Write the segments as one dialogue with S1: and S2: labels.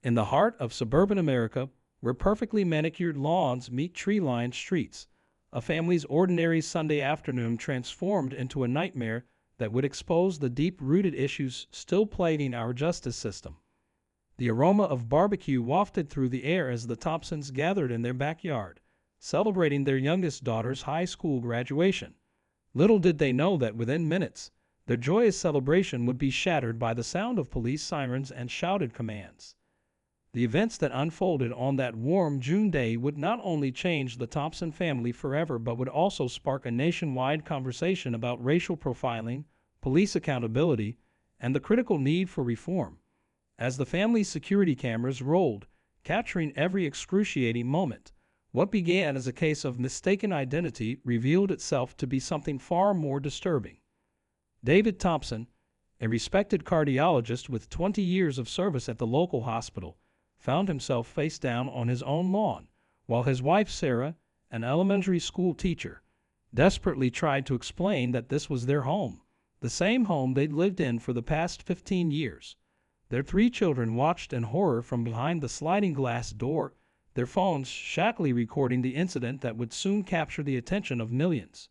S1: In the heart of suburban America, where perfectly manicured lawns meet tree-lined streets, a family's ordinary Sunday afternoon transformed into a nightmare that would expose the deep-rooted issues still plaguing our justice system. The aroma of barbecue wafted through the air as the Thompsons gathered in their backyard, celebrating their youngest daughter's high school graduation. Little did they know that within minutes, their joyous celebration would be shattered by the sound of police sirens and shouted commands. The events that unfolded on that warm June day would not only change the Thompson family forever but would also spark a nationwide conversation about racial profiling, police accountability, and the critical need for reform. As the family's security cameras rolled, capturing every excruciating moment, what began as a case of mistaken identity revealed itself to be something far more disturbing. David Thompson, a respected cardiologist with 20 years of service at the local hospital, found himself face down on his own lawn, while his wife Sarah, an elementary school teacher, desperately tried to explain that this was their home, the same home they'd lived in for the past 15 years. Their 3 children watched in horror from behind the sliding glass door, their phones shackily recording the incident that would soon capture the attention of millions.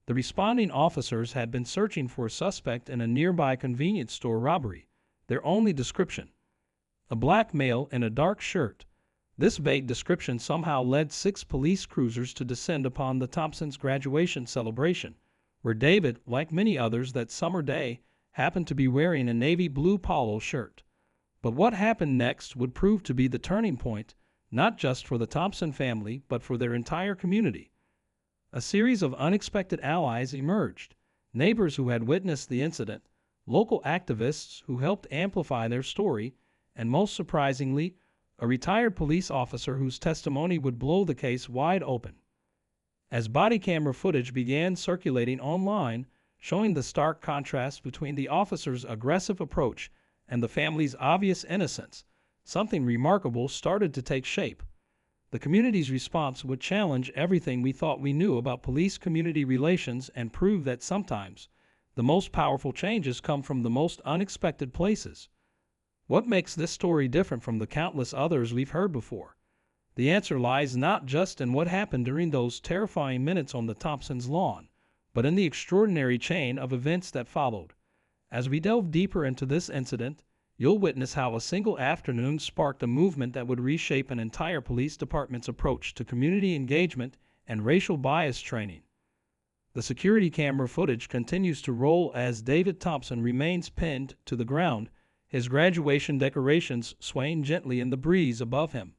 S1: The responding officers had been searching for a suspect in a nearby convenience store robbery, their only description: a black male in a dark shirt. This vague description somehow led 6 police cruisers to descend upon the Thompsons' graduation celebration, where David, like many others that summer day, happened to be wearing a navy blue polo shirt. But what happened next would prove to be the turning point, not just for the Thompson family, but for their entire community. A series of unexpected allies emerged: neighbors who had witnessed the incident, local activists who helped amplify their story, and most surprisingly, a retired police officer whose testimony would blow the case wide open. As body camera footage began circulating online, showing the stark contrast between the officer's aggressive approach and the family's obvious innocence, something remarkable started to take shape. The community's response would challenge everything we thought we knew about police-community relations and prove that sometimes the most powerful changes come from the most unexpected places. What makes this story different from the countless others we've heard before? The answer lies not just in what happened during those terrifying minutes on the Thompsons' lawn, but in the extraordinary chain of events that followed. As we delve deeper into this incident, you'll witness how a single afternoon sparked a movement that would reshape an entire police department's approach to community engagement and racial bias training. The security camera footage continues to roll as David Thompson remains pinned to the ground, his graduation decorations swaying gently in the breeze above him.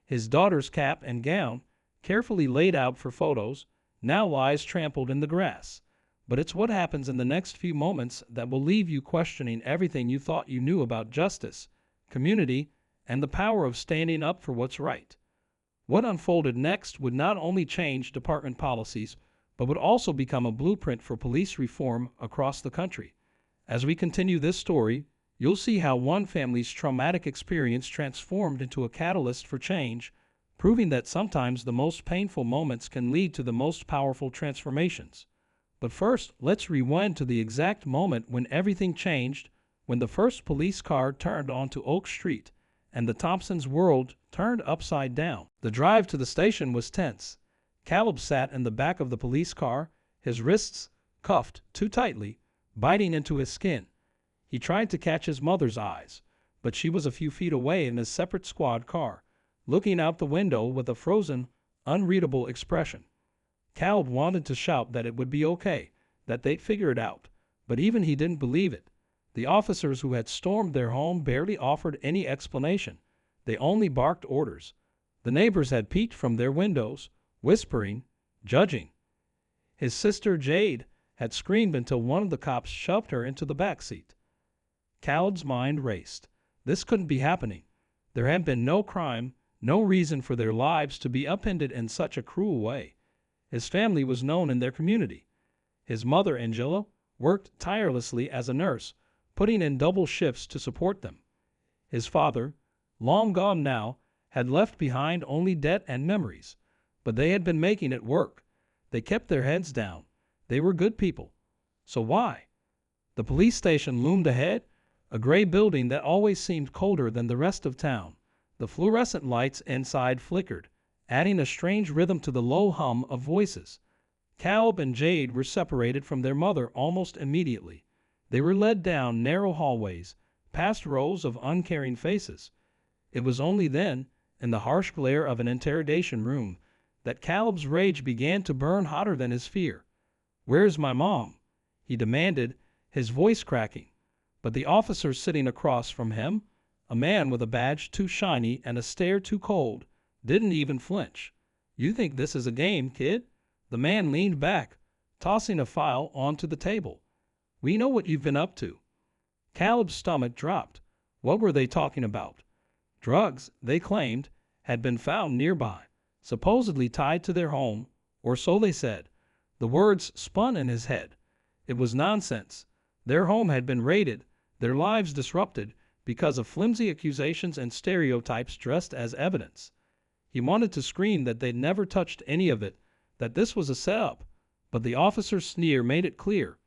S1: His daughter's cap and gown, carefully laid out for photos, now lies trampled in the grass. But it's what happens in the next few moments that will leave you questioning everything you thought you knew about justice, community, and the power of standing up for what's right. What unfolded next would not only change department policies, but would also become a blueprint for police reform across the country. As we continue this story, you'll see how one family's traumatic experience transformed into a catalyst for change, proving that sometimes the most painful moments can lead to the most powerful transformations. But first, let's rewind to the exact moment when everything changed, when the first police car turned onto Oak Street, and the Thompsons' world turned upside down. The drive to the station was tense. Caleb sat in the back of the police car, his wrists cuffed too tightly, biting into his skin. He tried to catch his mother's eyes, but she was a few feet away in a separate squad car, looking out the window with a frozen, unreadable expression. Caleb wanted to shout that it would be okay, that they'd figure it out, but even he didn't believe it. The officers who had stormed their home barely offered any explanation. They only barked orders. The neighbors had peeked from their windows, whispering, judging. His sister Jade had screamed until one of the cops shoved her into the back seat. Caleb's mind raced. This couldn't be happening. There had been no crime, no reason for their lives to be upended in such a cruel way. His family was known in their community. His mother, Angela, worked tirelessly as a nurse, putting in double shifts to support them. His father, long gone now, had left behind only debt and memories, but they had been making it work. They kept their heads down. They were good people. So why? The police station loomed ahead, a gray building that always seemed colder than the rest of town. The fluorescent lights inside flickered, adding a strange rhythm to the low hum of voices. Caleb and Jade were separated from their mother almost immediately. They were led down narrow hallways, past rows of uncaring faces. It was only then, in the harsh glare of an interrogation room, that Caleb's rage began to burn hotter than his fear. "Where's my mom?" he demanded, his voice cracking. But the officer sitting across from him, a man with a badge too shiny and a stare too cold, didn't even flinch. "You think this is a game, kid?" The man leaned back, tossing a file onto the table. "We know what you've been up to." Caleb's stomach dropped. What were they talking about? Drugs, they claimed, had been found nearby, supposedly tied to their home, or so they said. The words spun in his head. It was nonsense. Their home had been raided, their lives disrupted, because of flimsy accusations and stereotypes dressed as evidence. He wanted to scream that they'd never touched any of it, that this was a setup, but the officer's sneer made it clear.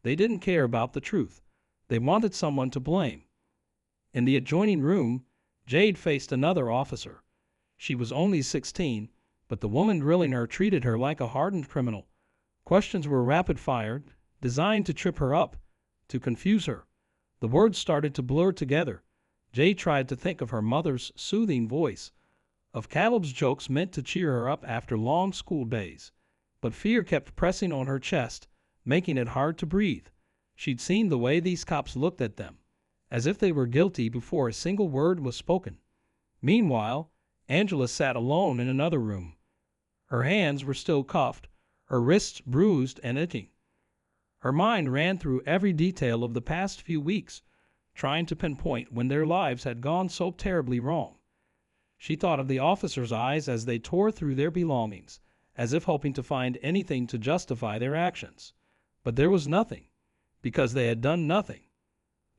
S1: They didn't care about the truth. They wanted someone to blame. In the adjoining room, Jade faced another officer. She was only 16, but the woman grilling her treated her like a hardened criminal. Questions were rapid-fired, designed to trip her up, to confuse her. The words started to blur together. Jade tried to think of her mother's soothing voice, of Caleb's jokes meant to cheer her up after long school days. But fear kept pressing on her chest, making it hard to breathe. She'd seen the way these cops looked at them, as if they were guilty before a single word was spoken. Meanwhile, Angela sat alone in another room. Her hands were still cuffed, her wrists bruised and itching. Her mind ran through every detail of the past few weeks, trying to pinpoint when their lives had gone so terribly wrong. She thought of the officers' eyes as they tore through their belongings, as if hoping to find anything to justify their actions. But there was nothing, because they had done nothing.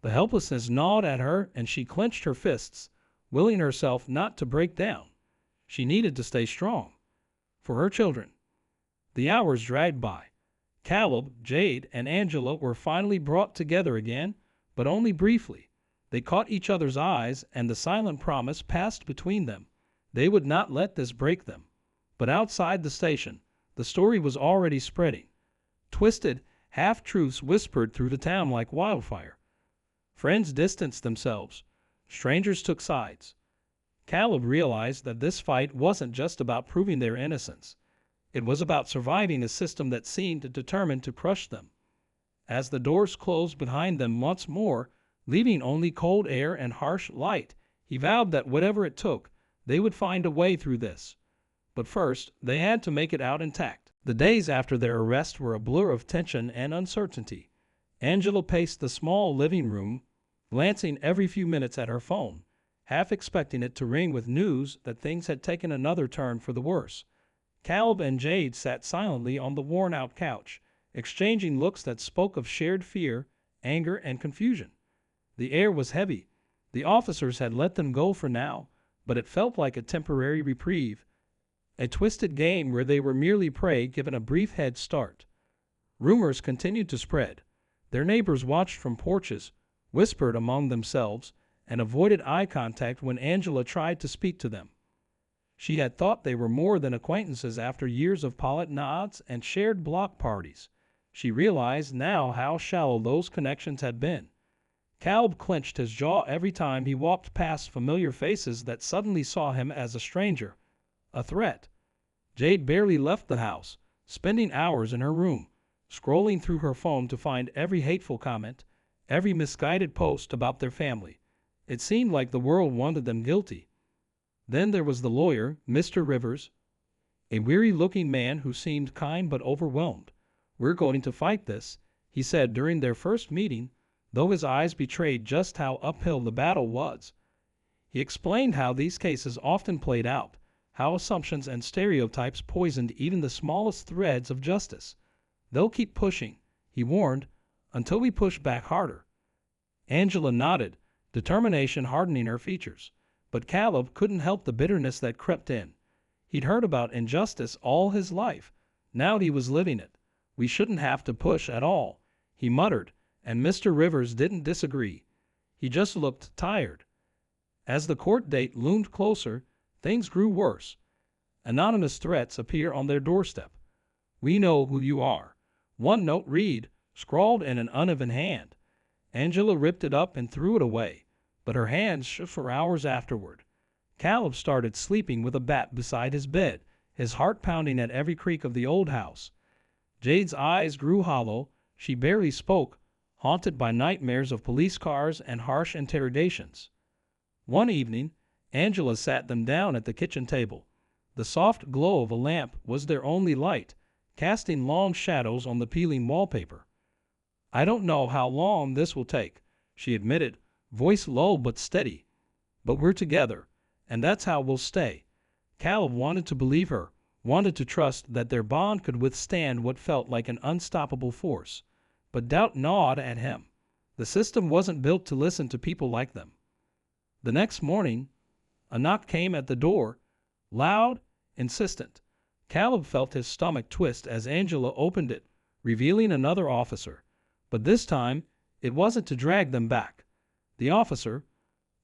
S1: The helplessness gnawed at her, and she clenched her fists, willing herself not to break down. She needed to stay strong. For her children. The hours dragged by. Caleb, Jade, and Angela were finally brought together again, but only briefly. They caught each other's eyes, and the silent promise passed between them. They would not let this break them. But outside the station, the story was already spreading. Twisted, half-truths whispered through the town like wildfire. Friends distanced themselves. Strangers took sides. Caleb realized that this fight wasn't just about proving their innocence. It was about surviving a system that seemed determined to crush them. As the doors closed behind them once more, leaving only cold air and harsh light, he vowed that whatever it took, they would find a way through this. But first, they had to make it out intact. The days after their arrest were a blur of tension and uncertainty. Angela paced the small living room, glancing every few minutes at her phone, half expecting it to ring with news that things had taken another turn for the worse. Caleb and Jade sat silently on the worn-out couch, exchanging looks that spoke of shared fear, anger, and confusion. The air was heavy. The officers had let them go for now, but it felt like a temporary reprieve, a twisted game where they were merely prey given a brief head start. Rumors continued to spread. Their neighbors watched from porches, whispered among themselves, and avoided eye contact when Angela tried to speak to them. She had thought they were more than acquaintances after years of polite nods and shared block parties. She realized now how shallow those connections had been. Caleb clenched his jaw every time he walked past familiar faces that suddenly saw him as a stranger, a threat. Jade barely left the house, spending hours in her room, scrolling through her phone to find every hateful comment, every misguided post about their family. It seemed like the world wanted them guilty. Then there was the lawyer, Mr. Rivers, a weary-looking man who seemed kind but overwhelmed. "We're going to fight this," he said during their first meeting, though his eyes betrayed just how uphill the battle was. He explained how these cases often played out, how assumptions and stereotypes poisoned even the smallest threads of justice. "They'll keep pushing," he warned, "until we push back harder." Angela nodded, determination hardening her features. But Caleb couldn't help the bitterness that crept in. He'd heard about injustice all his life. Now he was living it. "We shouldn't have to push at all," he muttered, and Mr. Rivers didn't disagree. He just looked tired. As the court date loomed closer, things grew worse. Anonymous threats appear on their doorstep. "We know who you are." One note read, scrawled in an uneven hand. Angela ripped it up and threw it away, but her hands shook for hours afterward. Caleb started sleeping with a bat beside his bed, his heart pounding at every creak of the old house. Jade's eyes grew hollow. She barely spoke, haunted by nightmares of police cars and harsh interrogations. One evening, Angela sat them down at the kitchen table. The soft glow of a lamp was their only light, casting long shadows on the peeling wallpaper. "I don't know how long this will take," she admitted, voice low but steady. "But we're together, and that's how we'll stay." Caleb wanted to believe her, wanted to trust that their bond could withstand what felt like an unstoppable force. But doubt gnawed at him. The system wasn't built to listen to people like them. The next morning, a knock came at the door, loud, insistent. Caleb felt his stomach twist as Angela opened it, revealing another officer. But this time, it wasn't to drag them back. The officer,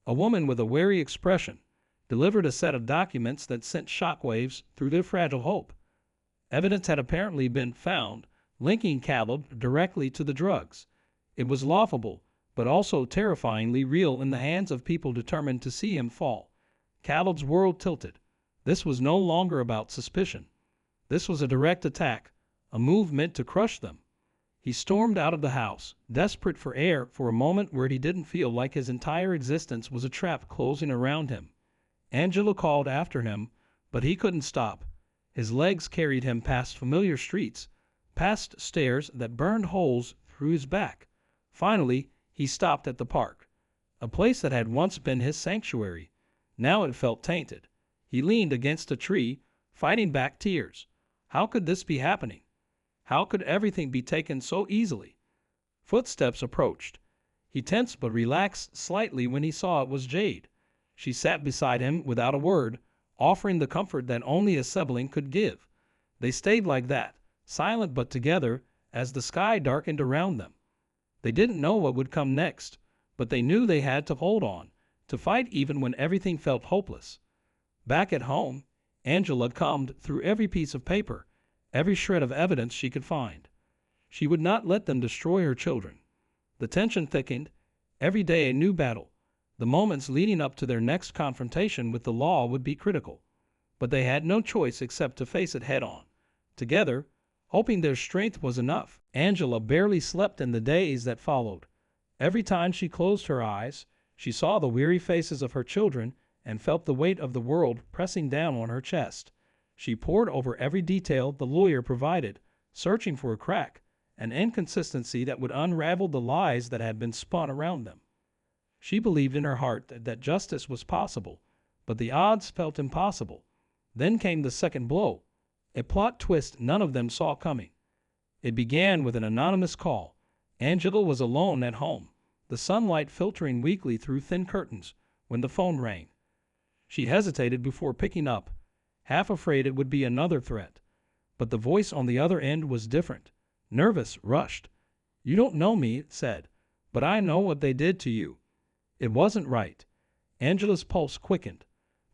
S1: a woman with a wary expression, delivered a set of documents that sent shockwaves through their fragile hope. Evidence had apparently been found, linking Caleb directly to the drugs. It was laughable, but also terrifyingly real in the hands of people determined to see him fall. Caleb's world tilted. This was no longer about suspicion. This was a direct attack, a move meant to crush them. He stormed out of the house, desperate for air for a moment where he didn't feel like his entire existence was a trap closing around him. Angela called after him, but he couldn't stop. His legs carried him past familiar streets, past stairs that burned holes through his back. Finally, he stopped at the park, a place that had once been his sanctuary. Now it felt tainted. He leaned against a tree, fighting back tears. How could this be happening? How could everything be taken so easily? Footsteps approached. He tensed but relaxed slightly when he saw it was Jade. She sat beside him without a word, offering the comfort that only a sibling could give. They stayed like that, silent but together, as the sky darkened around them. They didn't know what would come next, but they knew they had to hold on, to fight even when everything felt hopeless. Back at home, Angela combed through every piece of paper, every shred of evidence she could find. She would not let them destroy her children. The tension thickened, every day a new battle. The moments leading up to their next confrontation with the law would be critical. But they had no choice except to face it head on. Together, hoping their strength was enough, Angela barely slept in the days that followed. Every time she closed her eyes, she saw the weary faces of her children and felt the weight of the world pressing down on her chest. She pored over every detail the lawyer provided, searching for a crack, an inconsistency that would unravel the lies that had been spun around them. She believed in her heart that justice was possible, but the odds felt impossible. Then came the second blow, a plot twist none of them saw coming. It began with an anonymous call. Angela was alone at home, the sunlight filtering weakly through thin curtains, when the phone rang. She hesitated before picking up, half afraid it would be another threat. But the voice on the other end was different, nervous, rushed. "You don't know me," it said, "but I know what they did to you." It wasn't right. Angela's pulse quickened.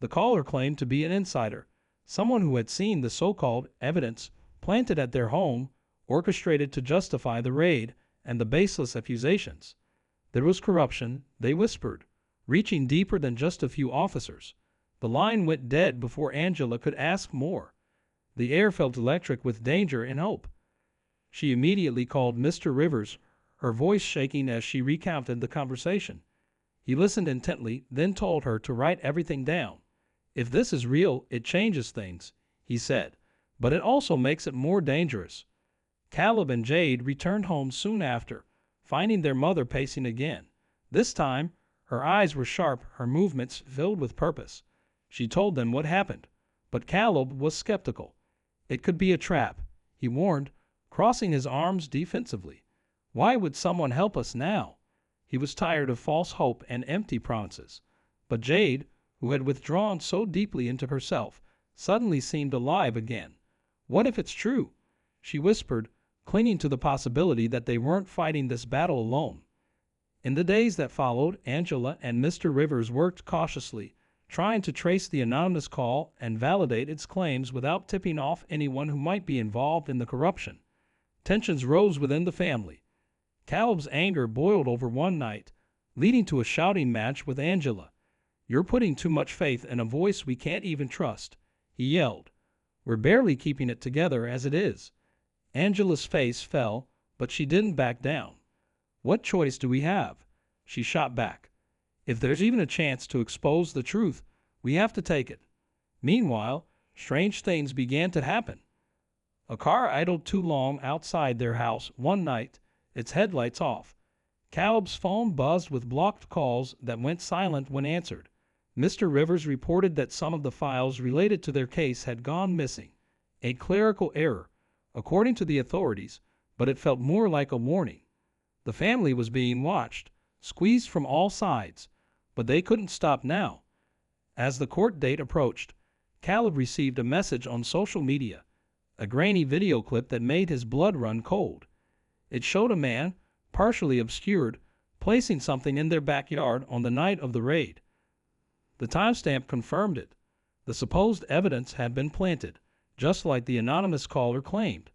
S1: The caller claimed to be an insider, someone who had seen the so-called evidence planted at their home, orchestrated to justify the raid and the baseless accusations. There was corruption, they whispered, reaching deeper than just a few officers. The line went dead before Angela could ask more. The air felt electric with danger and hope. She immediately called Mr. Rivers, her voice shaking as she recounted the conversation. He listened intently, then told her to write everything down. "If this is real, it changes things," he said, "but it also makes it more dangerous." Caleb and Jade returned home soon after, finding their mother pacing again. This time, her eyes were sharp, her movements filled with purpose. She told them what happened, but Caleb was skeptical. "It could be a trap," he warned, crossing his arms defensively. "Why would someone help us now?" He was tired of false hope and empty promises. But Jade, who had withdrawn so deeply into herself, suddenly seemed alive again. "What if it's true?" she whispered, clinging to the possibility that they weren't fighting this battle alone. In the days that followed, Angela and Mr. Rivers worked cautiously, trying to trace the anonymous call and validate its claims without tipping off anyone who might be involved in the corruption. Tensions rose within the family. Caleb's anger boiled over one night, leading to a shouting match with Angela. "You're putting too much faith in a voice we can't even trust," he yelled. "We're barely keeping it together as it is." Angela's face fell, but she didn't back down. "What choice do we have?" she shot back. "If there's even a chance to expose the truth, we have to take it." Meanwhile, strange things began to happen. A car idled too long outside their house one night, its headlights off. Caleb's phone buzzed with blocked calls that went silent when answered. Mr. Rivers reported that some of the files related to their case had gone missing. A clerical error, according to the authorities, but it felt more like a warning. The family was being watched, squeezed from all sides, but they couldn't stop now. As the court date approached, Caleb received a message on social media, a grainy video clip that made his blood run cold. It showed a man, partially obscured, placing something in their backyard on the night of the raid. The timestamp confirmed it. The supposed evidence had been planted, just like the anonymous caller claimed.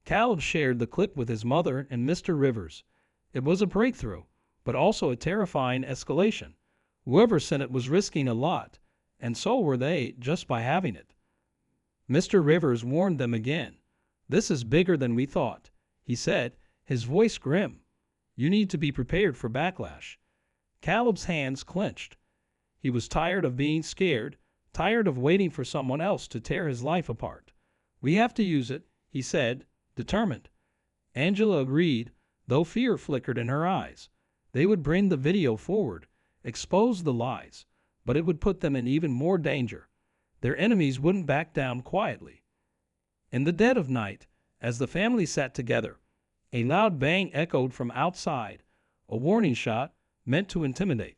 S1: Caleb shared the clip with his mother and Mr. Rivers. It was a breakthrough, but also a terrifying escalation. Whoever sent it was risking a lot, and so were they just by having it. Mr. Rivers warned them again. "This is bigger than we thought," he said, his voice grim. "You need to be prepared for backlash." Caleb's hands clenched. He was tired of being scared, tired of waiting for someone else to tear his life apart. "We have to use it," he said, determined. Angela agreed, though fear flickered in her eyes. They would bring the video forward, expose the lies, but it would put them in even more danger. Their enemies wouldn't back down quietly. In the dead of night, as the family sat together, a loud bang echoed from outside, a warning shot meant to intimidate.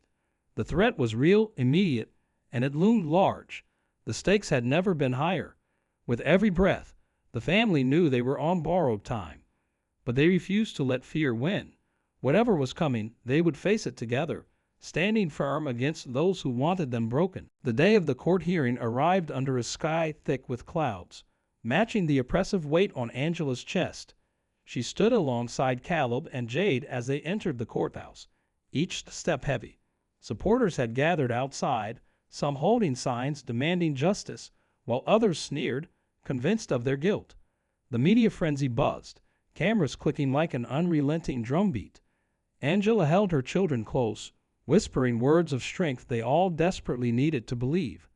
S1: The threat was real, immediate, and it loomed large. The stakes had never been higher. With every breath, the family knew they were on borrowed time. But they refused to let fear win. Whatever was coming, they would face it together, standing firm against those who wanted them broken. The day of the court hearing arrived under a sky thick with clouds, matching the oppressive weight on Angela's chest. She stood alongside Caleb and Jade as they entered the courthouse, each step heavy. Supporters had gathered outside, some holding signs demanding justice, while others sneered, convinced of their guilt. The media frenzy buzzed, cameras clicking like an unrelenting drumbeat. Angela held her children close, whispering words of strength they all desperately needed to believe.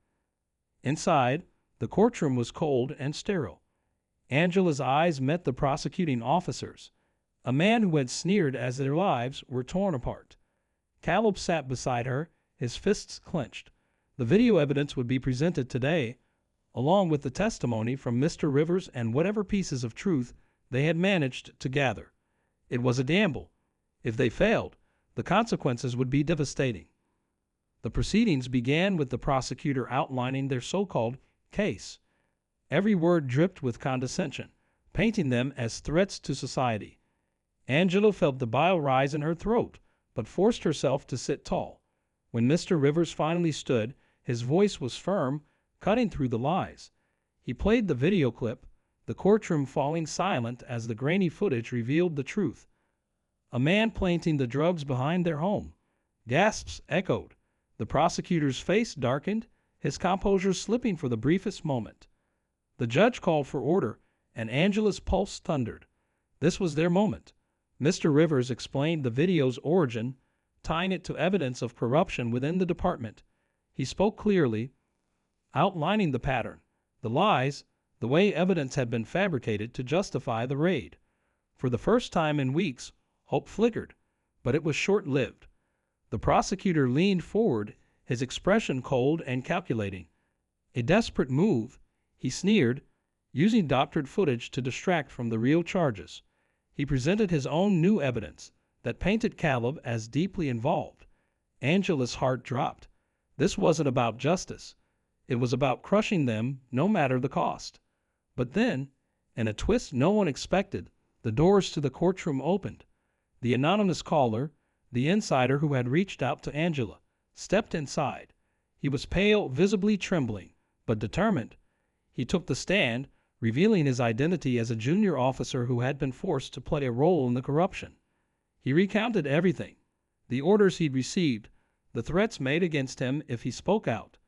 S1: Inside, the courtroom was cold and sterile. Angela's eyes met the prosecuting officers, a man who had sneered as their lives were torn apart. Caleb sat beside her, his fists clenched. The video evidence would be presented today, along with the testimony from Mr. Rivers and whatever pieces of truth they had managed to gather. It was a gamble. If they failed, the consequences would be devastating. The proceedings began with the prosecutor outlining their so-called case. Every word dripped with condescension, painting them as threats to society. Angela felt the bile rise in her throat, but forced herself to sit tall. When Mr. Rivers finally stood, his voice was firm, cutting through the lies. He played the video clip, the courtroom falling silent as the grainy footage revealed the truth. A man planting the drugs behind their home. Gasps echoed. The prosecutor's face darkened, his composure slipping for the briefest moment. The judge called for order, and Angela's pulse thundered. This was their moment. Mr. Rivers explained the video's origin, tying it to evidence of corruption within the department. He spoke clearly, outlining the pattern, the lies, the way evidence had been fabricated to justify the raid. For the first time in weeks, hope flickered, but it was short-lived. The prosecutor leaned forward, his expression cold and calculating. A desperate move, he sneered, using doctored footage to distract from the real charges. He presented his own new evidence that painted Caleb as deeply involved. Angela's heart dropped. This wasn't about justice. It was about crushing them, no matter the cost. But then, in a twist no one expected, the doors to the courtroom opened. The anonymous caller, The insider who had reached out to Angela stepped inside. He was pale, visibly trembling, but determined. He took the stand, revealing his identity as a junior officer who had been forced to play a role in the corruption. He recounted everything: the orders he'd received, the threats made against him if he spoke out.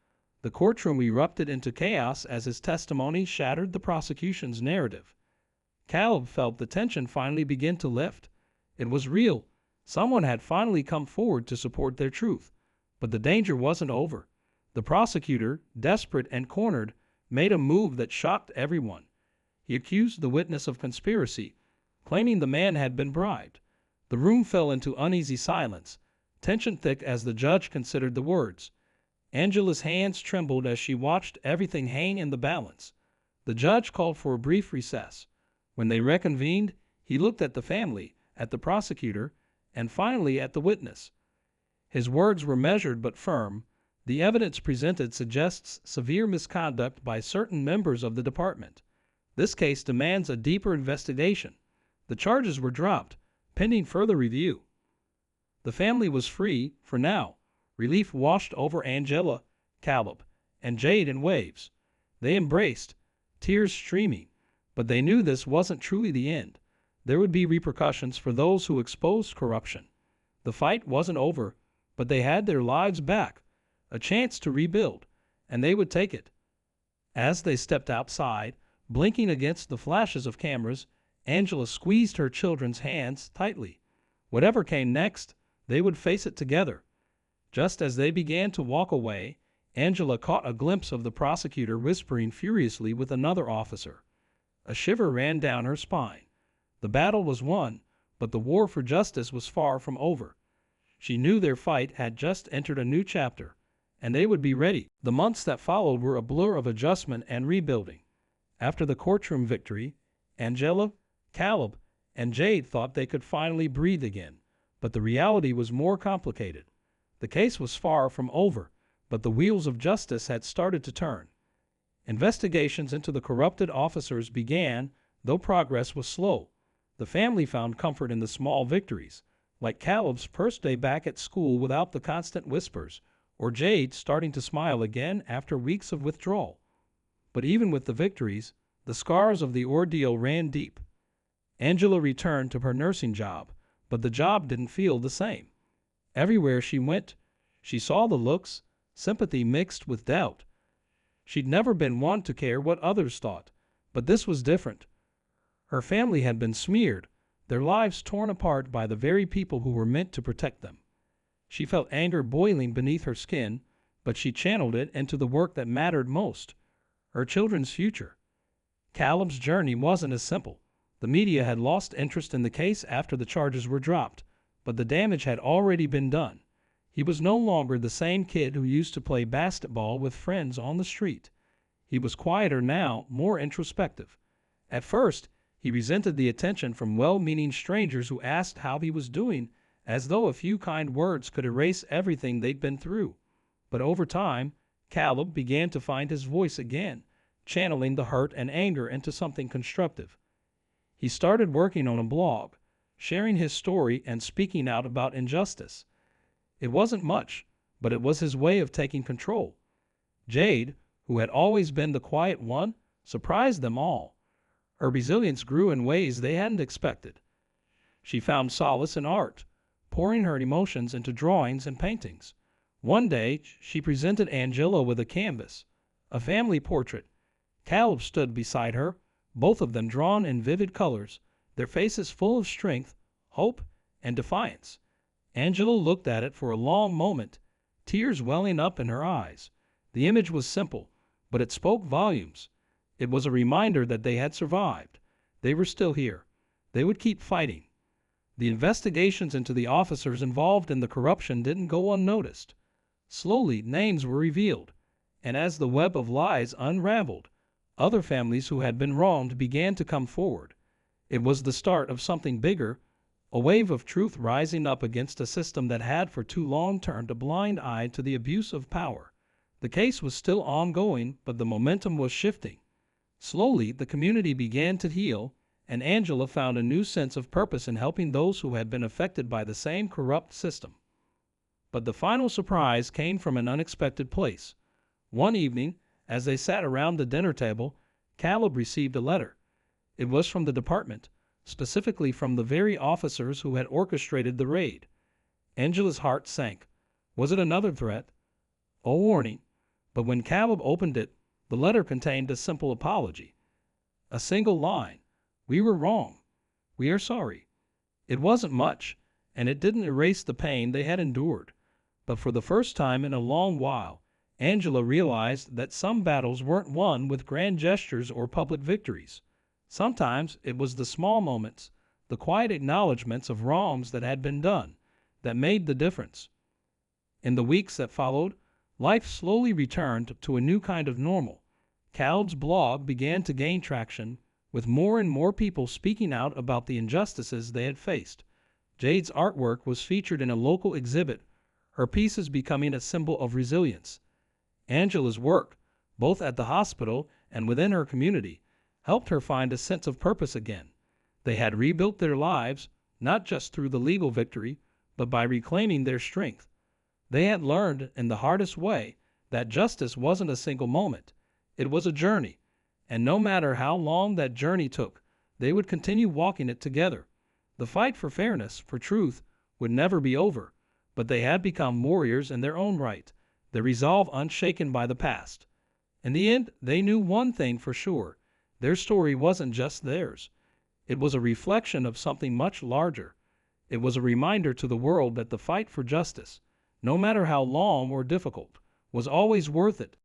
S1: The courtroom erupted into chaos as his testimony shattered the prosecution's narrative. Caleb felt the tension finally begin to lift. It was real. Someone had finally come forward to support their truth. But the danger wasn't over. The prosecutor, desperate and cornered, made a move that shocked everyone. He accused the witness of conspiracy, claiming the man had been bribed. The room fell into uneasy silence, tension thick as the judge considered the words. Angela's hands trembled as she watched everything hang in the balance. The judge called for a brief recess. When they reconvened, he looked at the family, at the prosecutor, and finally at the witness. His words were measured but firm. The evidence presented suggests severe misconduct by certain members of the department. This case demands a deeper investigation. The charges were dropped, pending further review. The family was free, for now. Relief washed over Angela, Caleb, and Jade in waves. They embraced, tears streaming, but they knew this wasn't truly the end. There would be repercussions for those who exposed corruption. The fight wasn't over, but they had their lives back, a chance to rebuild, and they would take it. As they stepped outside, blinking against the flashes of cameras, Angela squeezed her children's hands tightly. Whatever came next, they would face it together. Just as they began to walk away, Angela caught a glimpse of the prosecutor whispering furiously with another officer. A shiver ran down her spine. The battle was won, but the war for justice was far from over. She knew their fight had just entered a new chapter, and they would be ready. The months that followed were a blur of adjustment and rebuilding. After the courtroom victory, Angela, Caleb, and Jade thought they could finally breathe again, but the reality was more complicated. The case was far from over, but the wheels of justice had started to turn. Investigations into the corrupted officers began, though progress was slow. The family found comfort in the small victories, like Caleb's first day back at school without the constant whispers, or Jade starting to smile again after weeks of withdrawal. But even with the victories, the scars of the ordeal ran deep. Angela returned to her nursing job, but the job didn't feel the same. Everywhere she went, she saw the looks, sympathy mixed with doubt. She'd never been one to care what others thought, but this was different. Her family had been smeared, their lives torn apart by the very people who were meant to protect them. She felt anger boiling beneath her skin, but she channeled it into the work that mattered most, her children's future. Caleb's journey wasn't as simple. The media had lost interest in the case after the charges were dropped, but the damage had already been done. He was no longer the same kid who used to play basketball with friends on the street. He was quieter now, more introspective. At first, he resented the attention from well-meaning strangers who asked how he was doing, as though a few kind words could erase everything they'd been through. But over time, Caleb began to find his voice again, channeling the hurt and anger into something constructive. He started working on a blog, sharing his story and speaking out about injustice. It wasn't much, but it was his way of taking control. Jade, who had always been the quiet one, surprised them all. Her resilience grew in ways they hadn't expected. She found solace in art, pouring her emotions into drawings and paintings. One day, she presented Angela with a canvas, a family portrait. Caleb stood beside her, both of them drawn in vivid colors, their faces full of strength, hope, and defiance. Angela looked at it for a long moment, tears welling up in her eyes. The image was simple, but it spoke volumes. It was a reminder that they had survived. They were still here. They would keep fighting. The investigations into the officers involved in the corruption didn't go unnoticed. Slowly, names were revealed, and as the web of lies unraveled, other families who had been wronged began to come forward. It was the start of something bigger, a wave of truth rising up against a system that had for too long turned a blind eye to the abuse of power. The case was still ongoing, but the momentum was shifting. Slowly, the community began to heal, and Angela found a new sense of purpose in helping those who had been affected by the same corrupt system. But the final surprise came from an unexpected place. One evening, as they sat around the dinner table, Caleb received a letter. It was from the department, specifically from the very officers who had orchestrated the raid. Angela's heart sank. Was it another threat? A warning. But when Caleb opened it, the letter contained a simple apology. A single line. "We were wrong. We are sorry." It wasn't much, and it didn't erase the pain they had endured. But for the first time in a long while, Angela realized that some battles weren't won with grand gestures or public victories. Sometimes it was the small moments, the quiet acknowledgments of wrongs that had been done, that made the difference. In the weeks that followed, life slowly returned to a new kind of normal. Caleb's blog began to gain traction, with more and more people speaking out about the injustices they had faced. Jade's artwork was featured in a local exhibit, her pieces becoming a symbol of resilience. Angela's work, both at the hospital and within her community, helped her find a sense of purpose again. They had rebuilt their lives, not just through the legal victory, but by reclaiming their strength. They had learned in the hardest way that justice wasn't a single moment. It was a journey, and no matter how long that journey took, they would continue walking it together. The fight for fairness, for truth, would never be over, but they had become warriors in their own right, their resolve unshaken by the past. In the end, they knew one thing for sure. Their story wasn't just theirs. It was a reflection of something much larger. It was a reminder to the world that the fight for justice, no matter how long or difficult, was always worth it,